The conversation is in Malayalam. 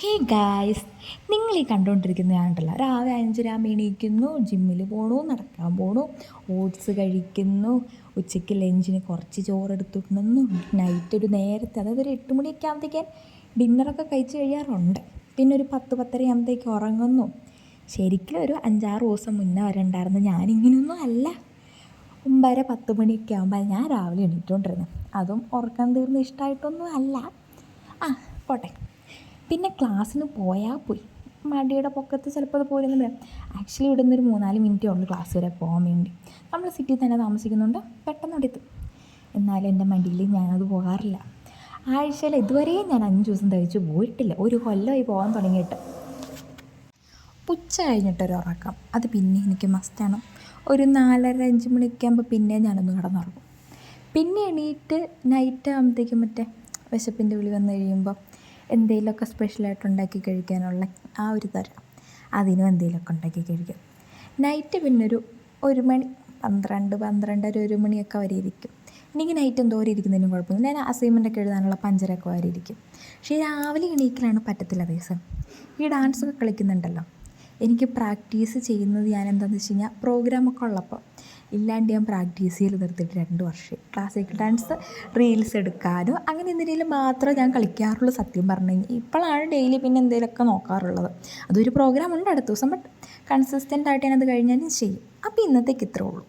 ഹേ ഗായ്സ്, നിങ്ങൾ ഈ കണ്ടുകൊണ്ടിരിക്കുന്നതാണ്ടല്ലോ, രാവിലെ 5:30 എണീക്കുന്നു, ജിമ്മിൽ പോണു, നടക്കാൻ പോണു, ഓട്സ് കഴിക്കുന്നു, ഉച്ചയ്ക്ക് ലഞ്ചിന് കുറച്ച് ചോറെടുത്തിട്ടുണ്ടെന്നു, നൈറ്റ് ഒരു നേരത്തെ, അതായത് ഒരു 8 മണിയൊക്കെ ആകുമ്പോഴത്തേക്ക് ഡിന്നറൊക്കെ കഴിച്ച് കഴിയാറുണ്ട്. പിന്നെ ഒരു 10-10:30 ആകുമ്പോഴത്തേക്ക് ഉറങ്ങുന്നു. ശരിക്കും ഒരു 5-6 ദിവസം മുന്നേ വരെ ഉണ്ടായിരുന്നു ഞാനിങ്ങനെയൊന്നും അല്ല. 9-10 മണിയൊക്കെ ആകുമ്പോൾ ഞാൻ രാവിലെ എണീറ്റുകൊണ്ടിരുന്നത്. അതും ഉറക്കം തീർന്ന് ഇഷ്ടമായിട്ടൊന്നും അല്ല. പോട്ടെ. പിന്നെ ക്ലാസ്സിന് പോയാൽ പോയി, മടിയുടെ പൊക്കത്ത് ചിലപ്പോൾ അത് പോലെയൊന്നും വരാം. ആക്ച്വലി ഇവിടെ നിന്നൊരു 3-4 മിനിറ്റേ ഉള്ളൂ ക്ലാസ് വരെ പോകാൻ വേണ്ടി. നമ്മൾ സിറ്റിയിൽ തന്നെ താമസിക്കുന്നുണ്ട്, പെട്ടെന്ന് അവിടെ എത്തും. എന്നാലും എൻ്റെ മടിയിൽ ഞാനത് പോകാറില്ല. ആഴ്ചയിൽ ഇതുവരെയും ഞാൻ 5 ദിവസം തയ്ച്ച് പോയിട്ടില്ല. ഒരു കൊല്ലമായി പോകാൻ തുടങ്ങിയിട്ട്. ഉച്ച കഴിഞ്ഞിട്ടൊരു ഉറക്കം, അത് പിന്നെ എനിക്ക് മസ്റ്റാണ്. ഒരു 4:30-5 മണിയൊക്കെ ആകുമ്പോൾ പിന്നെ ഞാനൊന്ന് കിടന്നുറങ്ങും. പിന്നെ എണീറ്റ് നൈറ്റ് ആകുമ്പോഴത്തേക്കും മറ്റേ വിശപ്പിൻ്റെ വിളി വന്നു കഴിയുമ്പോൾ എന്തെങ്കിലുമൊക്കെ സ്പെഷ്യലായിട്ട് ഉണ്ടാക്കി കഴിക്കാനുള്ള ആ ഒരു തരം, അതിനും എന്തെങ്കിലുമൊക്കെ ഉണ്ടാക്കി കഴിക്കും. നൈറ്റ് പിന്നെ ഒരു 1 മണി, 12-12:30-1 മണിയൊക്കെ വരെ ഇരിക്കും. എനിക്ക് നൈറ്റ് എന്തോരം ഇരിക്കുന്നതിനും കുഴപ്പമൊന്നും. ഞാൻ അസൈൻമെൻ്റൊക്കെ എഴുതാനുള്ള പഞ്ചരൊക്കെ വരെ ഇരിക്കും. പക്ഷേ രാവിലെ എണീക്കലാണ് പറ്റത്തില്ല ദിവസം. ഈ ഡാൻസൊക്കെ കളിക്കുന്നുണ്ടല്ലോ, എനിക്ക് പ്രാക്ടീസ് ചെയ്യുന്നത് ഞാൻ എന്താണെന്ന് വെച്ച് കഴിഞ്ഞാൽ പ്രോഗ്രാമൊക്കെ ഉള്ളപ്പോൾ, ഇല്ലാണ്ട് ഞാൻ പ്രാക്ടീസ് ചെയ്ത് നിർത്തിയിട്ട് 2 വർഷം. ക്ലാസിക്കൽ ഡാൻസ് റീൽസ് എടുക്കാനോ അങ്ങനെ എന്തെങ്കിലും മാത്രമേ ഞാൻ കളിക്കാറുള്ളൂ സത്യം പറഞ്ഞു കഴിഞ്ഞാൽ. ഇപ്പോഴാണ് ഡെയിലി പിന്നെ എന്തെങ്കിലുമൊക്കെ നോക്കാറുള്ളത്. അതൊരു പ്രോഗ്രാം ഉണ്ട് അടുത്ത ദിവസം, ബട്ട് കൺസിസ്റ്റൻ്റ് ആയിട്ട് ഞാനത് കഴിഞ്ഞാലും ചെയ്യും. അപ്പോൾ ഇന്നത്തേക്ക് ഇത്രേ ഉള്ളൂ.